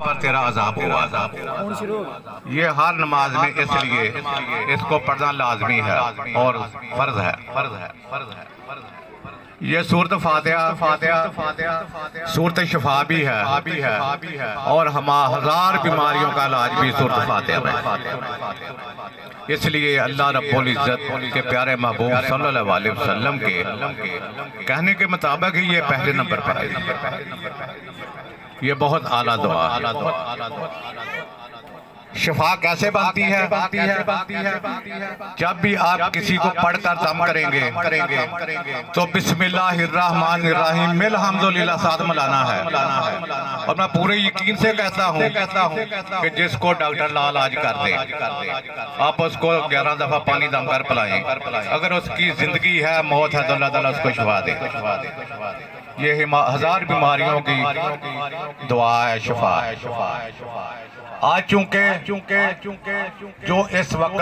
पर तेरा अजाब हुआ। ये हर नमाज में इसलिए इसको पढ़ना लाजमी है और फर्ज है। ये सूरत फातिहा सूरत शिफा भी है और हम हजार बीमारियों का इलाज भी सूरत फातिहा में। इसलिए अल्लाह रब्बुल इज्जत के प्यारे महबूब सल्लल्लाहु अलैहि वसल्लम के कहने के मुताबिक ही ये पहले नंबर पर है। ये बहुत आला दुआ। शिफा कैसे बनती है? जब भी आप किसी को पढ़कर दम करेंगे तो बिस्मिल्लाहिर्रहमानिर्रहीम मिल हम्दुलिल्लाह साथ मिलाना है। और मैं पूरे यकीन से कहता हूँ कि जिसको डॉक्टर लाल आज कर दे, आप उसको 11 दफा पानी दम कर पिलाएं। अगर उसकी जिंदगी है, मौत है, तो अल्लाह ताला उसको शिफा दे। ये हजार बीमारियों की दुआ है, शिफा है। आज चूंकि जो इस वक्त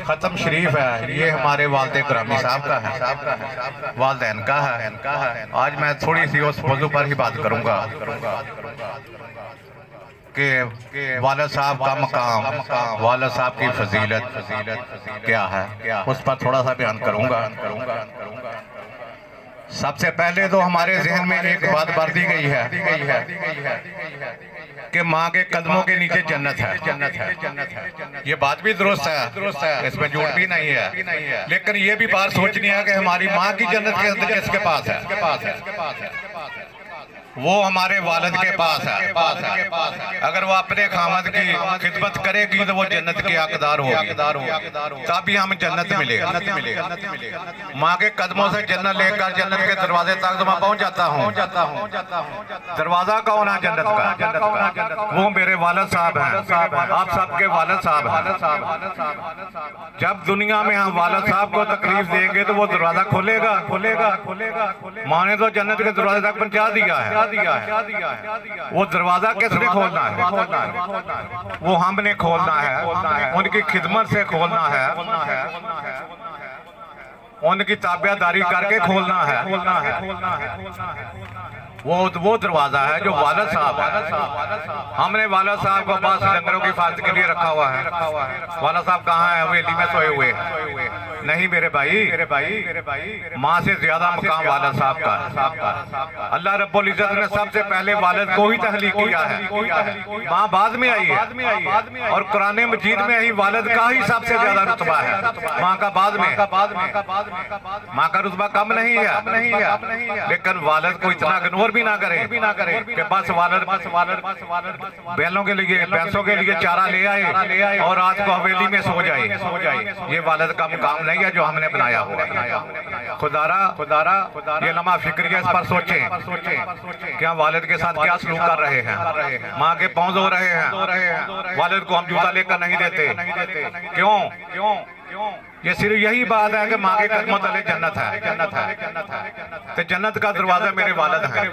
खत्म शरीफ है, ये हमारे वालिद ग्रामी साहब का है, वालिदैन का है। आज मैं थोड़ी सी उस मौजू पर ही बात करूंगा कि वालिद साहब का मकाम, वालिद साहब की फजीलत क्या है, उस पर थोड़ा सा बयान करूंगा। सबसे पहले तो हमारे जहन में एक बात भर दी गई है कि माँ के कदमों के नीचे जन्नत है। ये बात भी दुरुस्त है, इसमें झूठ भी नहीं है। लेकिन ये भी बात सोचनी है कि हमारी माँ की जन्नत किसके पास है? वो हमारे वालिद के पास है। अगर वो अपने खामद की खिदमत करेगी तो वो जन्नत के हकदार होगी, तभी हम जन्नत मिलेगा। माँ के कदमों से जन्नत लेकर जन्नत के दरवाजे तक तो मैं पहुंच जाता हूँ। दरवाजा कौन है जन्नत का? वो मेरे वालिद साहब हैं, आप सबके वालिद साहब हैं। जब दुनिया में हम वालिद साहब को तकलीफ देंगे तो वो दरवाजा खोलेगा। माँ ने तो जन्नत के दरवाजे तक पहुंचा दिया है। वो दरवाजा किसने खोलना है? वो हमने खोलना है, उनकी खिदमत से खोलना है, उनकी ताबियादारी करके खोलना है। वो दरवाजा है जो वालिद साहब है। हमने वालिद साहब को पास लंगरों की हिफाजत के लिए रखा हुआ है। वालिद साहब कहाँ है? हवेली में सोए हुए नहीं मेरे भाई, माँ से ज्यादा मकाम वालिद साहब का है। अल्लाह रब्बुल इज्जत ने सबसे पहले वालिद को ही तहलीक किया है, माँ बाद में आई है। और कुरान मजीद में ही वालिद का ही सबसे ज्यादा रुतबा है, माँ का बाद में। माँ का रुतबा कम नहीं है, लेकिन वालिद को इतना इग्नोर भी ना करें कि बस वालिद बैलों के लिए, भैंसों के लिए चारा ले आए और रात को हवेली में सो जाए। ये वालिद का मुकाम नहीं है जो हमने बनाया हुआ है। खुदारा ये लम्हा फिक्रिया, इस पर सोचें क्या वालिद के साथ क्या सलूक कर रहे हैं। माँ के पाँव धो रहे हैं, वालिद को हम जूता लेकर नहीं देते। क्यों? ये सिर्फ यही बात है कि माँ के कदमों तले जन्नत है। तो जन्नत का दरवाजा मेरे वालिद है,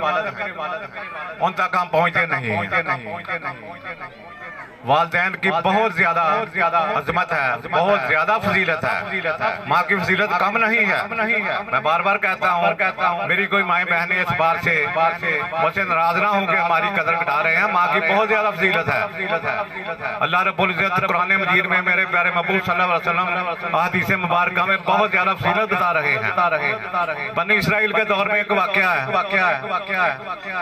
उन तक हम पहुँचते नहीं। वालिदैन की बहुत ज्यादा अजमत है, बहुत ज्यादा फजीलत है। माँ की फजीलत कम नहीं है। मैं बार बार कहता हूँ, मेरी कोई माएँ बहनें इस बार से मुझसे नाराज ना हो कि हमारी कदर घटा रहे हैं। माँ की बहुत ज्यादा फजीलत है। अल्लाह रब्बुल इज्जत कुरान मजीद में मेरे प्यारे महबूब सल्लल्लाहु अलैहि वसल्लम हदीस मुबारक में बहुत ज्यादा फजीलत बता रहे हैं। बनी इसराइल के दौर में एक वाकया है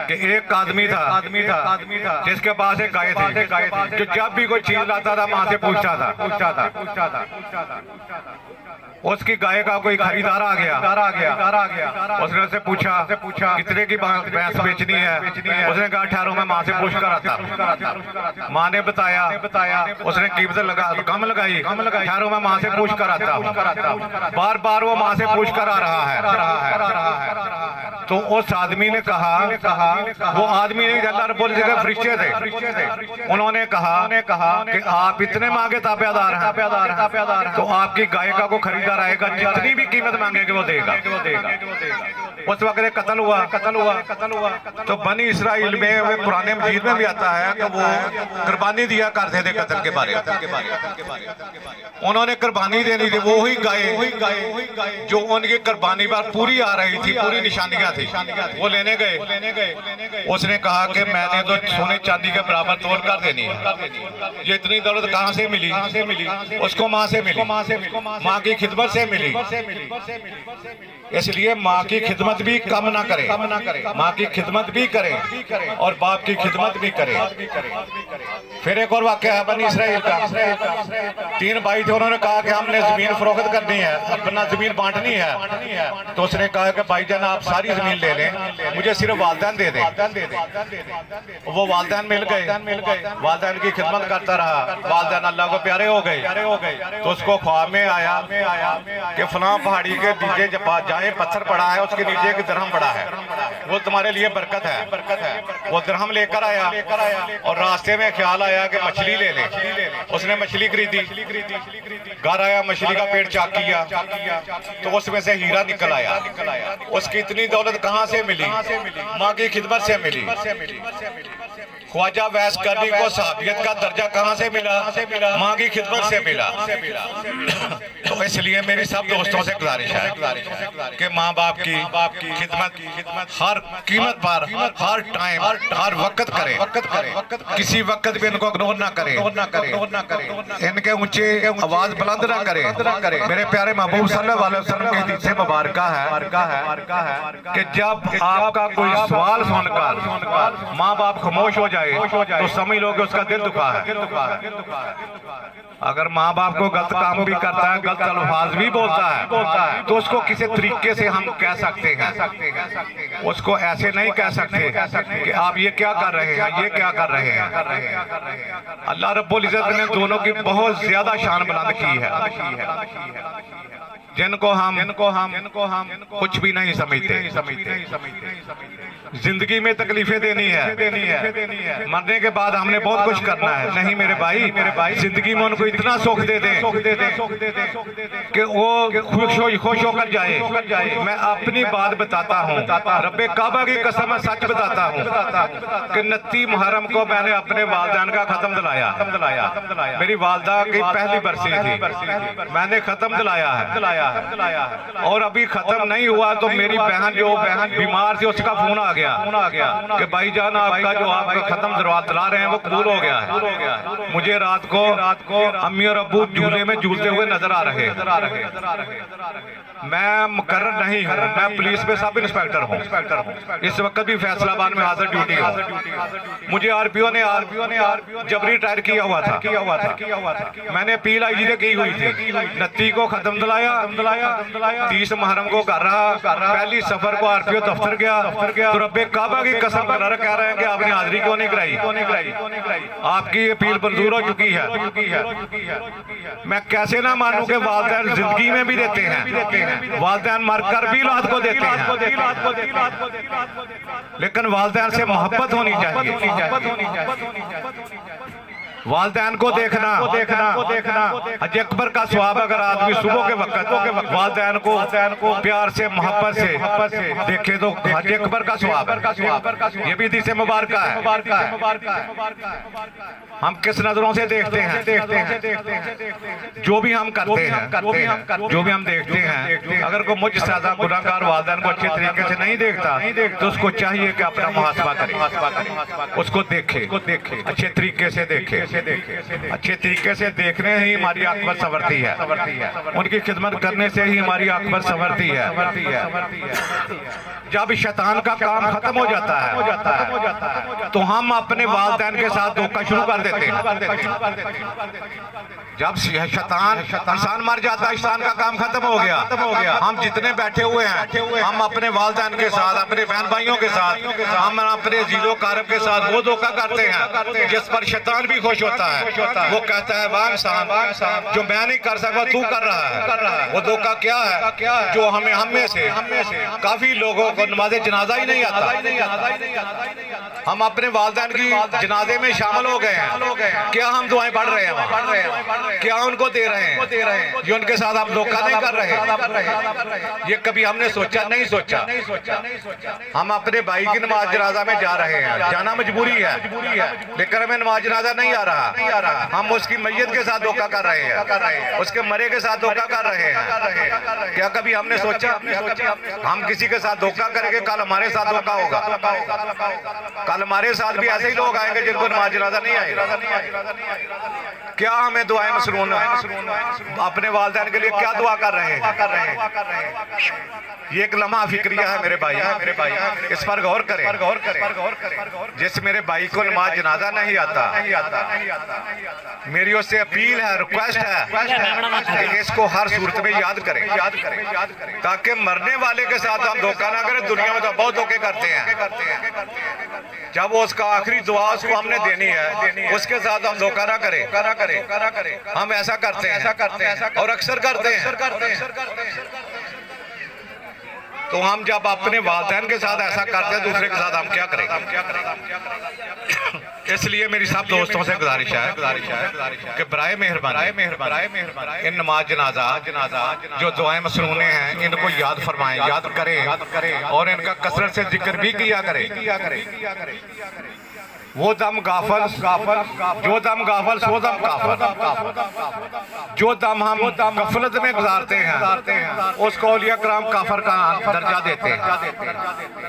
कि एक आदमी था जिसके पास एक गाय थी। जब भी कोई चीज लाता था माँ से पूछता था। उसकी गाय का कोई खरीदार आ गया। उसने उससे पूछा कितने की भैंस बेचनी है? उसने कहा 18 में माँ से पूछ कर आता। माँ ने बताया, उसने कीमत कम लगाई, 18 में माँ से पूछ कर आता। बार वो माँ से पूछ कर आ रहा है। तो उस आदमी ने कहा, वो आदमी नहीं, अल्लाह रब्बुल इज्जत के फरिश्ते थे, उन्होंने कहा कि आप इतने मांगे ताबेदार हैं, तो आपकी गाय का को खरीदार आएगा, जितनी भी कीमत मांगेंगे वो देगा। उस वक्त कत्ल हुआ। तो बनी इसराइल में वे पुराने मजीद में भी आता है कि वो कुर्बानी दिया करते थे कत्ल के बारे में। उन्होंने कुर्बानी देनी थी, वो ही गाय जो उनकी कुर्बानी पर पूरी आ रही थी, पूरी निशानियां थी, वो लेने गए। उसने कहा कि मैंने तो सोने चांदी के बराबर तोड़ कर देनी है। ये इतनी दौलत कहाँ से मिली? उसको माँ से मिली, माँ की खिदमत से मिली। इसलिए माँ की खिदमत भी कम ना करें, माँ की खिदमत भी करें और बाप की खिदमत भी करें। फिर एक और वाक़या है बनी इसराइल का। 3 भाई थे, उन्होंने कहा कि हमने जमीन फरोख्त करनी है, अपना जमीन बांटनी है। तो उसने कहा कि भाईजान आप सारी जमीन ले लें, मुझे सिर्फ वालदैन दे दें। वो वालदैन मिल गए, वालदैन की खिदमत करता रहा, वालदैन अल्लाह को प्यारे हो गए। तो उसको ख्वाब में आया कि फलां पहाड़ी के नीचे जाए पत्थर पड़ा है, उसके नीचे एक दिरहम पड़ा है, वो तुम्हारे लिए बरकत है। वो दिरहम लेकर आया और रास्ते में ख्याल आया कि मछली ले ले। उसने मछली खरीदी, घर आया, मछली का पेट चाक किया तो उसमें से हीरा निकल आया। उसकी इतनी दौलत कहाँ से मिली? माँ की खिदमत से मिली। ख्वाजा वैस करनी को साहबियत का दर्जा कहाँ से मिला? माँ की खिदमत से मिला। तो इसलिए मेरी सब दोस्तों से गुजारिश है कि माँ बाप की खिदमत हर कीमत पर, हर टाइम, हर वक्त करें। किसी वक्त भी इनको इग्नोर ना करें, इनके ऊंचे आवाज बुलंद ना करें। मेरे प्यारे महबूब सल्लल्लाहु अलैहि वसल्लम की हदीस से मुबारक है कि जब आपका कोई सवाल सुनकर माँ बाप खामोश हो जाए तो समझ लो कि उसका दिल दुखा है। अगर माँ बाप को गलत काम भी करता है, गलत अल्फाज भी बोलता है, तो उसको किसी तरीके से हम कह सकते हैं। उसको ऐसे नहीं कह सकते कि आप ये क्या कर रहे हैं, ये क्या कर रहे हैं। अल्लाह रब्बुल इज्जत ने दोनों की बहुत ज्यादा शान बुलंद की है, जिनको हम कुछ भी नहीं समझते। जिंदगी में तकलीफें देनी है, मरने के बाद हमने बहुत कुछ करना है। नहीं मेरे भाई, जिंदगी में उनको इतना सुख दे दें कि वो खुश होकर जाए। मैं अपनी बात बताता हूँ, रब्बे काबा की कसम मैं सच बताता हूँ कि 29 मुहर्रम को मैंने अपने वालिदैन का खत्म दिलाया। मेरी वालदा की पहली बरसी थी, मैंने खत्म दिलाया है। और अभी खत्म नहीं हुआ तो मेरी बहन बीमार थी, उसका फोन आ गया कि भाईजान आपका जो आपका खत्म दिला रहे हैं वो कबूल हो गया है। मुझे रात को अम्मी और अब्बू झूले में झूलते हुए नजर आ रहे हैं। मैं मुकर्रर नहीं हूँ, मैं पुलिस में सब इंस्पेक्टर हूँ। इस वक्त भी फैसलाबाद में हाजिर ड्यूटी है। मुझे आरपीओ ने जबरी टायर किया हुआ था। मैंने अपील आईजी से की हुई थी। 29 को खत्म दिलाया, 30 मुहर्रम को कर रहा, पहली सफर को आरपीओ दफ्तर गया तो रब्बे काबा की कसम कह रहे हैं कि आपने हाजिरी क्यों नहीं कराई? आपकी अपील मंजूर हो चुकी है। मैं कैसे ना मानूं कि वालिदैन जिंदगी में भी देते हैं, वालिदैन मरकर भी औलाद को देते हैं, लेकिन वालिदैन से मोहब्बत होनी चाहिए। वालिदैन को देखना हज अकबर का सवाब। अगर आदमी सुबह के वक्त वालिदैन को प्यार से, मोहब्बत से देखे तो हज अकबर का सवाब। ये भी हदीस मुबारक है। हम किस नजरों से देखते हैं जो भी हम करते हैं, जो भी हम देखते हैं। अगर कोई मुझ ज्यादा गुनाहगार वालिदैन को अच्छे तरीके से नहीं देखता तो उसको चाहिए कि अपना मुहासबा करे, उसको देखे, अच्छे तरीके से देखे। अच्छे तरीके से देखने ही हमारी आखिरत संवरती है, उनकी खिदमत करने से ही हमारी आखिरत संवरती है। जब शैतान का काम खत्म हो जाता है तो हम अपने वालिदैन के साथ धोखा शुरू कर देते हैं। जब शैतान इंसान मर जाता है, शैतान का काम खत्म हो गया। हम जितने बैठे हुए हैं, हम अपने वालिदैन के साथ, अपने बहन भाइयों के साथ, हम अपने जीरो कारब के साथ वो धोखा करते हैं जिस पर शैतान भी खुश खुश होता है, वो कहता है वाह इंसान, जो मैं नहीं कर सकता तू कर रहा है। वो धोखा क्या है? जो हम में से काफी लोगों को नमाज़े जनाजा ही नहीं आता। हम अपने वालिदैन की जनाजे में शामिल हो गए हैं, क्या हम दुआएं पढ़ रहे हैं, क्या उनको दे रहे हैं, ये उनके साथ हम धोखा नहीं कर रहे। ये कभी हमने सोचा नहीं सोचा। हम अपने भाई की नमाज जनाजा में जा रहे हैं, जाना मजबूरी है, लेकिन हमें नमाज जनाजा नहीं आ रहा। हम उसकी मैयत के साथ धोखा कर रहे हैं, उसके मरे के साथ धोखा कर रहे हैं। क्या कभी हमने सोचा हम किसी के साथ धोखा करेंगे, कल हमारे साथ धोखा होगा, कल हमारे साथ भी ऐसे ही लोग आएंगे जिनको नमाज जनाजा नहीं आएगा। क्या हमें दुआएं मसरून अपने वालिदैन के लिए क्या दुआ कर रहे हैं? ये एक लम्हा फिक्रिया है मेरे भाई, इस पर गौर करें। जिस मेरे भाई को नमाज जनाजा नहीं आता, मेरी उससे अपील है, रिक्वेस्ट है कि इसको हर सूरत में याद करें, ताकि मरने वाले के साथ हम धोखा ना करें। दुनिया में तो बहुत धोखे करते हैं। जब वो उसका आखिरी दुआ उसको हमने देनी है, उसके साथ हम धोखा ना करें। हम ऐसा करते हैं और अक्सर करते हैं। तो हम जब अपने वालिदैन के साथ ऐसा करते हैं, दूसरे के साथ हम क्या करेंगे? इसलिए मेरी सब दोस्तों से गुजारिश है कि बराए मेहरबानी इन नमाज जनाजा जो दुआएं मसनूने हैं, इनको याद फरमाएं, याद करें और इनका कसरत से जिक्र भी किया करें। वो दम गाफल जो दम गाफल सो दम काफर। जो दम हम गफलत में गुजारते हैं, उसको औलिया कराम काफर का दर्जा देते हैं।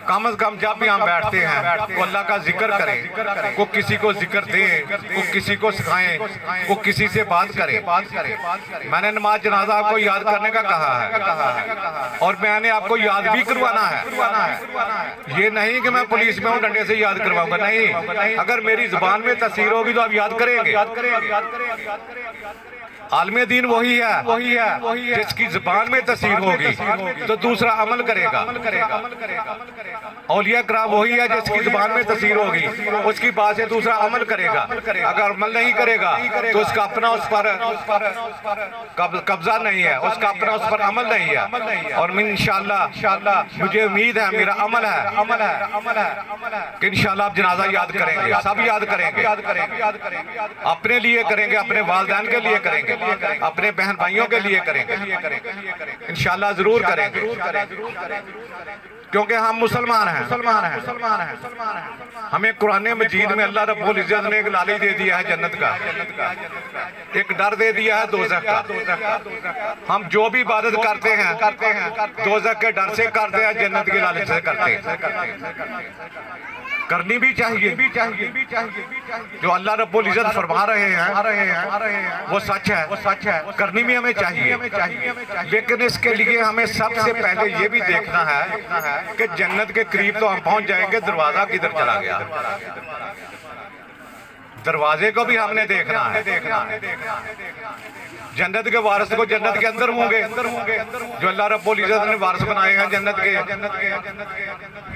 कम अज कम जब भी हम बैठते हैं तो अल्लाह का जिक्र करें, को किसी को जिक्र दें, को किसी को सिखाएं, को किसी से बात करें। मैंने नमाज जनाजा आपको याद करने का कहा है और मैंने आपको याद भी करवाना है। ये नहीं कि मैं पुलिस में हूँ डंडे से याद करवाऊंगा, नहीं। अगर मेरी जुबान में तस्वीर होगी तो आप याद करेंगे। आलमे दीन वही है जिसकी जुबान में तस्वीर होगी तो दूसरा अमल करेगा। औलिया कराम वही है जिसकी जुबान में तस्वीर होगी, उसकी बात से दूसरा अमल करेगा। अगर अमल नहीं करेगा तो उसका अपना उस पर कब्जा नहीं है, उसका अपना उस पर अमल नहीं है। और इंशाअल्लाह मुझे उम्मीद है, मेरा अमल है कि इंशाअल्लाह आप जनाजा याद करेंगे, सब याद करेंगे। अपने लिए करेंगे, अपने वालिदैन के लिए करेंगे, अपने बहन भाइयों के लिए करेंगे, इंशाअल्लाह जरूर करेंगे। क्योंकि हम मुसलमान हैं। हमें कुरान मजीद में अल्लाह रब्बुल इज्जत ने एक लाली दे दिया है जन्नत का, एक डर दे दिया है दोज़ख का। हम जो भी इबादत करते हैं दोज़ख के डर से करते हैं, जन्नत के लालच से करते हैं। करनी भी चाहिए। जो अल्लाह रब्बुल इज्जत फरमा रहे हैं वो सच है, करनी भी हमें चाहिए। लेकिन इसके लिए हमें सबसे पहले ये भी देखना है कि जन्नत के करीब तो हम पहुंच जाएंगे, दरवाजा किधर चला गया, दरवाजे को भी हमने देखना है। जन्नत के वारिस को जन्नत के अंदर होंगे, जो अल्लाह रब्बुल इज्जत ने वारिस बनाए हैं जन्नत के।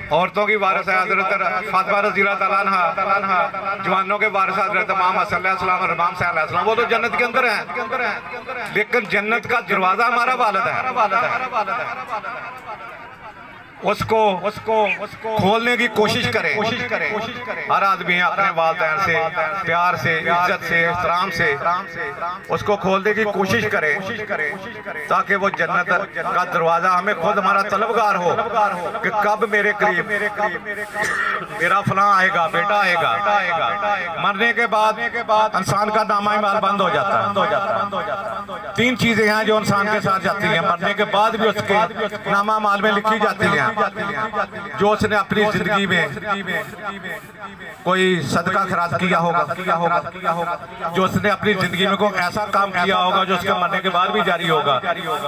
औरतों की वारिस है हजरत फातिमा रज़ियल्लाहु तआला अन्हा, जवानों के वारिस हजरत इमाम हसन अलैहिस्सलाम और इमाम हुसैन अलैहिस्सलाम, वो तो जन्नत के अंदर हैं। लेकिन जन्नत का दरवाजा हमारा वालिद है। उसको खोलने की कोशिश करें। हर आदमी अपने वालिदैन से प्यार से, इज्जत से, एहतराम से उसको खोलने की कोशिश करें, ताकि वो जन्नत का दरवाजा हमें खुद हमारा तलबगार हो कि कब मेरे करीब मेरा फलां आएगा, बेटा आएगा। मरने के बाद इंसान का नामा-ए-माल बंद हो जाता है। 3 चीजें हैं जो इंसान के साथ जाती हैं, मरने के बाद भी उसके नामा-ए-माल में लिखी जाती हैं। जो उसने अपनी जिंदगी में कोई सदका खैरात किया होगा, जो उसने अपनी जिंदगी में कोई ऐसा काम किया होगा जो उसके मरने के बाद भी जारी होगा,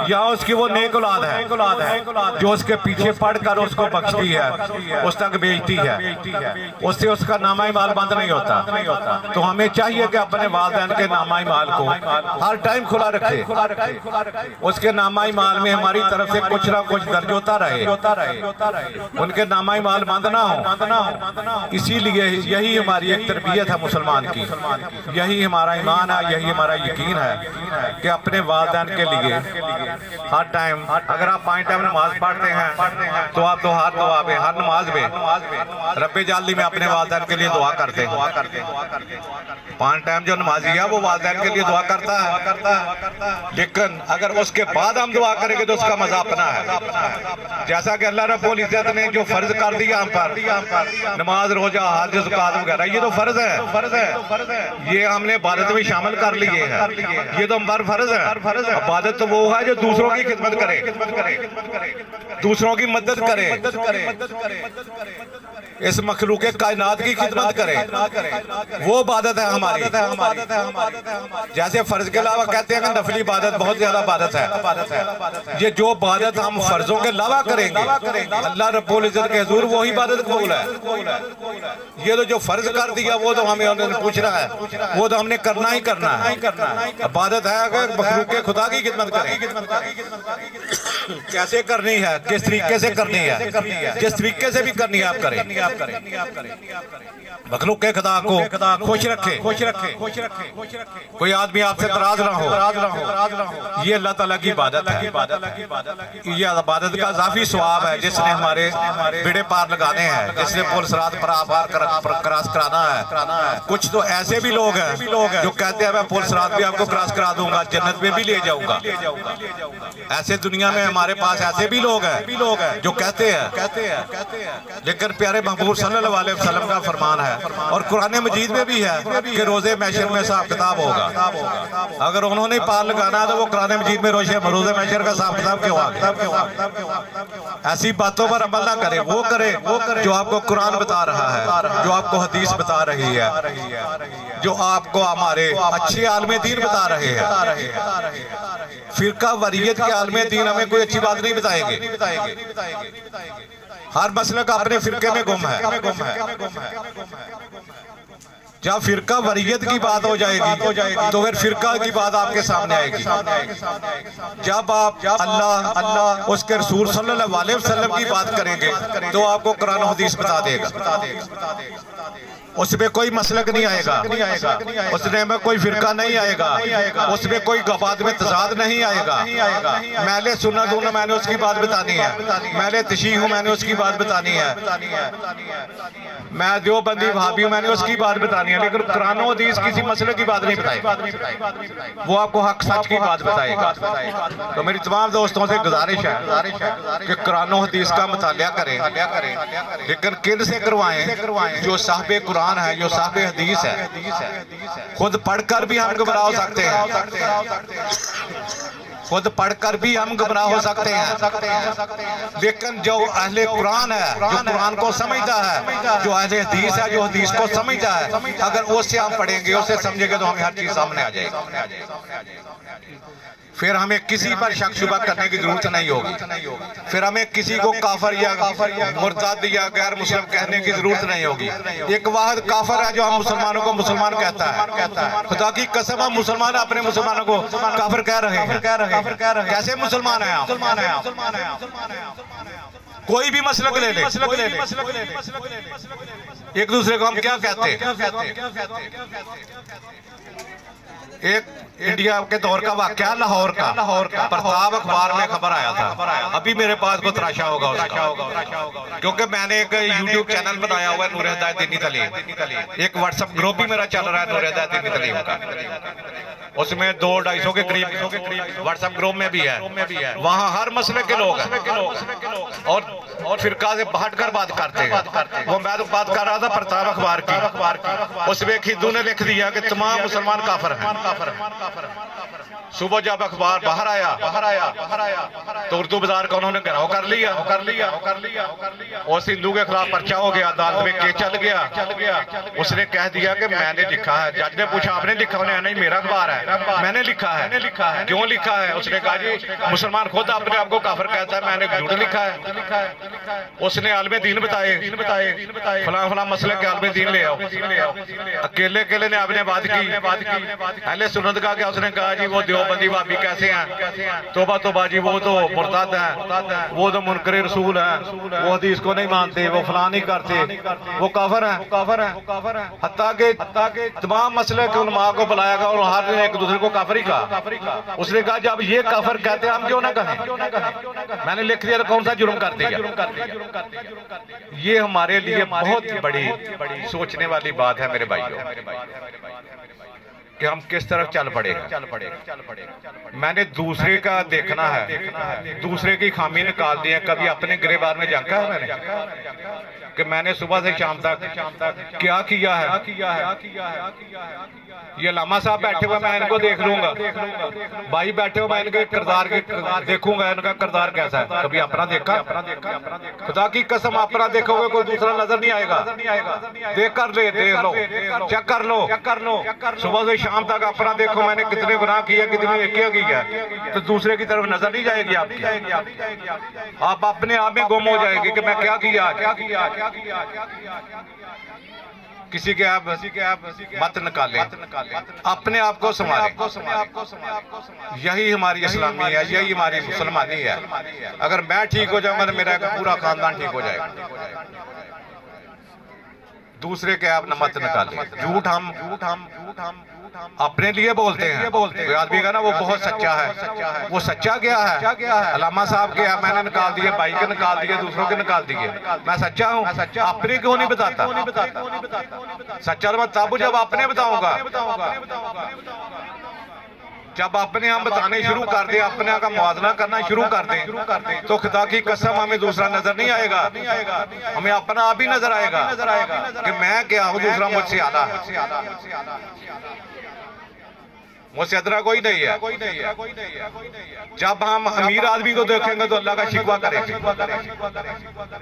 या उसकी वो नेक औलाद है जो उसके पीछे पढ़कर उसको बख्शती है, उस तक भेजती है, उससे उसका नामा-ए-माल बंद नहीं होता। तो हमें चाहिए कि अपने वालिदैन के नामा-ए-माल को हर टाइम खुला रखे, उसके नामा-ए-माल में हमारी तरफ से कुछ ना कुछ दर्ज होता रहे। उनके नामाई माल बांधना हो। इसीलिए यही हमारी एक तरबियत है मुसलमान की, यही हमारा ईमान है, यही हमारा यकीन है कि अपने वालिदैन के लिए हर टाइम, अगर आप 5 टाइम नमाज पढ़ते हैं तो आप तो हर दुआ में, हर नमाज में रब्बे जाली में अपने वालिदैन के लिए दुआ करते हैं। 5 टाइम जो नमाजी है वो वालिदैन के लिए दुआ करता है, लेकिन अगर उसके बाद हम दुआ करेंगे तो उसका मजा अपना है। जैसा कि अल्लाह रब्बुल इज्जत ने जो फर्ज कर दिया हम पर, नमाज रोजा हज ज़कात वगैरह, ये तो फर्ज है, ये हमने इबादत में शामिल कर लिए हैं, ये तो हमारा फर्ज है। इबादत तो वो है जो दूसरों की खिदमत करे, दूसरों की मदद करे, इस मखलूक कायनात की खिदमत करे, वो इबादत है हमारी। जैसे फर्ज के अलावा कहते हैं कि नफली इबादत बहुत ज्यादा इबादत है, ये जो इबादत हम फर्जों के अलावा करेंगे अल्लाह रब्बुल इज्जत के हुजूर वही इबादत कबूल है। ये तो जो फर्ज कर दिया वो तो हमें उन्होंने पूछना है, वो तो हमने करना ही करना है। इबादत है अगर मखलूक के खुदा की खिदमत करें, कैसे करनी है, किस तरीके से करनी है, जिस तरीके से भी करनी है आप करें, मखलूक के खुदा को खुश रखे। कोई आदमी आपसे नाराज ना हो, ये अल्लाह ताला की इबादत है। ये इबादत का काफी सवाब है। जिसने हमारे बेड़े पार लगाने हैं, जिसने पुलिस रात पर क्रॉस कराना है। कुछ तो ऐसे भी लोग हैं जो कहते हैं मैं पुलिस रात भी आपको क्रॉस करा दूंगा, जन्नत में भी ले जाऊंगा। ऐसे दुनिया में हमारे पास ऐसे भी लोग हैं जो कहते हैं, लेकिन प्यारे महबूब सल्लल्लाहु अलैहि वसल्लम का फरमान है और कुरान मजीद में भी है कि रोजे महशर में हिसाब किताब होगा। अगर उन्होंने पार लगाना तो वो कुरान मजीद में रोजे महशर का हिसाब किताब क्यों आ? ऐसी बातों पर अमल ना करें, वो करे जो आपको कुरान बता रहा है, जो आपको हदीस बता रही है, जो आपको हमारे अच्छे आलमे दीन बता रहे हैं। फिरका वरीयत के आलमे दीन हमें कोई अच्छी बात नहीं बताएंगे। हर मसले का अपने फिरके में गुम है। जब फिरका वरीयत की बात हो जाएगी तो फिर फिरका की बात आपके सामने आएगी। जब आप अल्लाह उसके रसूल सल्लल्लाहु अलैहि वसल्लम की बात करेंगे तो आपको कुरान हदीस बता देगा। उसमें कोई मसलक नहीं आएगा, उसमें में कोई फिरका नहीं आएगा, उसमें कोई गबाद में तजाद नहीं आएगा। मैंने सुना दूना मैंने उसकी बात बतानी है, मैंने तशी हूँ मैंने उसकी बात बतानी है, मैं जो बंदी भाभी हूँ मैंने उसकी बात बतानी है, लेकिन कुरान हदीस किसी मसले की बात नहीं बताएगा, वो आपको हक सच की बात बताएगा। तो मेरी तमाम दोस्तों से गुजारिश है कि कुरान हदीस का मुतालिया करें, लेकिन किन से करवाएं? जो साहिब कुरान है, जो साहिब हदीस है। खुद पढ़कर भी हम गुमराह हो सकते हैं, खुद पढ़कर भी हम गुमराह हो सकते हैं, लेकिन जो अहले कुरान है, जो कुरान को समझता है, जो अहले हदीस है, जो हदीस को समझता है, अगर उससे हम पढ़ेंगे, उससे समझेंगे तो हमें हर चीज सामने आ जाएगी। फिर हमें किसी पर शक शुबा करने की जरूरत नहीं होगी, फिर हमें किसी को काफर या मुर्ताद या गैर मुस्लिम कहने की जरूरत नहीं होगी। एक वाहिद काफर है जो हम मुसलमानों को मुसलमान कहता है। खुदा की कसम हम मुसलमान अपने मुसलमानों को काफर कह रहे हैं। कैसे मुसलमान है आप? कोई भी मसलक ले ले, एक दूसरे को हम क्या कहते हैं? एक इंडिया के दौर का वाकया लाहौर का प्रताप अखबार में खबर आया था, अभी मेरे पास को तराशा होगा उसका, क्योंकि मैंने एक YouTube चैनल बनाया हुआ है नूर हिदायत दीनी तालीम, एक व्हाट्सएप ग्रुप भी मेरा चल रहा है नूर हिदायत दीनी तालीम का, उसमें 200-250 के करीब व्हाट्सएप ग्रुप में भी है। वहाँ हर मसले के लोग हैं और फिरका से हटकर बात करते हैं। वो मैं तो बात कर रहा था प्रताप अखबार की, उसमें एक हिंदू ने लिख दिया कि तमाम मुसलमान काफर हैं। सुबह जब अखबार बाहर आया तो उर्दू बाजार का उन्होंने घेराव कर लिया। उस हिंदू के खिलाफ पर्चा हो गया, अदालत में केस चल गया। उसने कह दिया कि मैंने लिखा है। जज ने पूछा आपने लिखा? उन्हें नहीं, मेरा अखबार है, मैंने लिखा है। क्यों लिखा है? उसने कहा जी मुसलमान खुद अपने आप को काफिर कहता है, मैंने झूठ लिखा है। उसने आलमे दीन बताए, फला मसले के आलमे दीन ले आओ। अकेले ने आपने बात की। अहले सुन्नत का क्या? उसने कहा जी वो देवबंदी भाभी कैसे हैं, तोबा तोबा जी वो तो मुर्तद हैं, वो तो मुनकर रसूल हैं, वो हदीस को नहीं मानते, वो फलां नहीं करते, वो काफर हैं। हत्ता के तमाम मसले के उलमा को बुलाएगा और हर ने एक दूसरे को काफर ही कहा। उसने कहा जब ये काफर कहते हैं हम क्यों ना कहें। मैंने लिख दिया कौन सा जुर्म कर दिया। ये हमारे लिए बहुत बड़ी सोचने वाली बात है मेरे भाइयों कि हम किस तरफ चल पड़े। मैंने दूसरे का देखना है, दूसरे की खामी निकाल दी है। कभी अपने गिरेबार में झांका है मैंने कि मैंने सुबह से शाम तक क्या किया है। ये लामा साहब बैठे हुए मैं इनको देख लूंगा, भाई बैठे हुए मैं इनके किरदार देखूंगा, इनका किरदार कैसा है। कभी अपना देखा? खुदा की कसम अपना देखोगे कोई दूसरा नजर नहीं आएगा। देख लो, चेक कर लो। सुबह से शाम तक अपना देखो, मैंने कितने गुनाह किया, कितनी नेकियां की है, तो दूसरे की तरफ नजर नहीं जाएगी आपकी। आप अपने आप में गुम हो जाएगी कि मैं क्या किया। किसी के आप मत निकालें, अपने आप को संभालें। यही हमारी इस्लामी है, यही हमारी मुसलमानी है। अगर मैं ठीक हो जाऊंगा तो मेरा पूरा खानदान ठीक हो जाएगा। दूसरे के आप मत निकालें। झूठ हम अपने लिए बोलते हैं। कोई आदमी का ना वो बहुत सच्चा है, वो सच्चा क्या है। अलामा साहब के मैंने निकाल दिए, भाई के निकाल दिए, दूसरों के निकाल दिए। मैं सच्चा हूँ, अपने क्यों नहीं बताता। सच्चा तो तब जब अपने बताऊंगा। जब अपने हम बताने शुरू कर दे, अपने का मुआवजा करना शुरू कर दे, तो खुदा की कसम हमें दूसरा नजर नहीं आएगा, हमें अपना आप ही नजर आएगा कि मैं क्या हूँ, दूसरा मुझसे आला है, मुझसे अदरा कोई नहीं है। जब हम अमीर आदमी को देखेंगे तो अल्लाह का शिकवा करेंगे,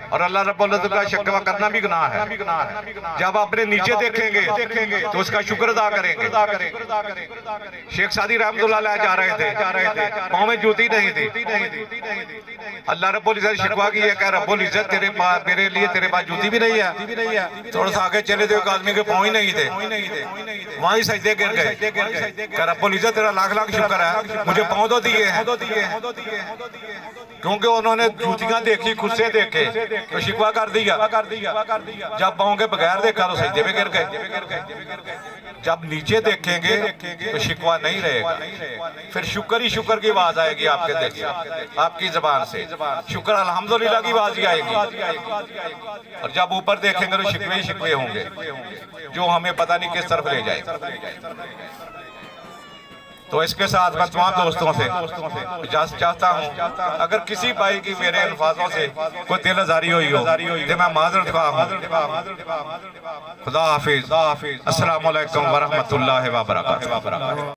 और अल्लाह रब्बुल इज्जत का शिकवा करना भी गुनाह है। जब अपने नीचे देखेंगे तो उसका शुक्र अदा करेंगे। शेख सादी रहमतुल्लाह अलैह जा रहे थे, पाँव में जूती नहीं थी। अल्लाह रब्बुल इज्जत शिकवा की है कि रब्बुल इज्जत तेरे पास, मेरे लिए तेरे पास जूती भी नहीं है। थोड़ा सा आगे चले तो एक आदमी के पाँव ही नहीं थे, वहीं सजदे गिर गए। रब्बुल इज्जत तेरा लाख लाख शुक्र है, मुझे पाँव तो दिए हैं। क्योंकि उन्होंने जूतियां देखी, खुद से देखे तो शिकवा कर दिया। जब पाँव के बगैर देखा तो सजदे में गिर गए। जब नीचे देखेंगे तो शिकवा नहीं रहेगा, फिर शुक्र ही शुक्र की आवाज आएगी आपके दिल से, आपकी जबान से शुक्र अल्हम्दुलिल्लाह की आवाज ही आएगी। और जब ऊपर देखेंगे तो शिकवे ही शिकवे होंगे जो हमें पता नहीं किस तरफ ले जाए। तो इसके साथ मैं तमाम दोस्तों से इजाजत चाहता हूँ। अगर किसी भाई की मेरे अल्फाजों से कोई दिल आजारी हुई हो तो मैं माजरत ख्वाह हूँ। खुदा हाफिज। अस्सलामु अलैकुम व रहमतुल्लाहि व बरकातहू।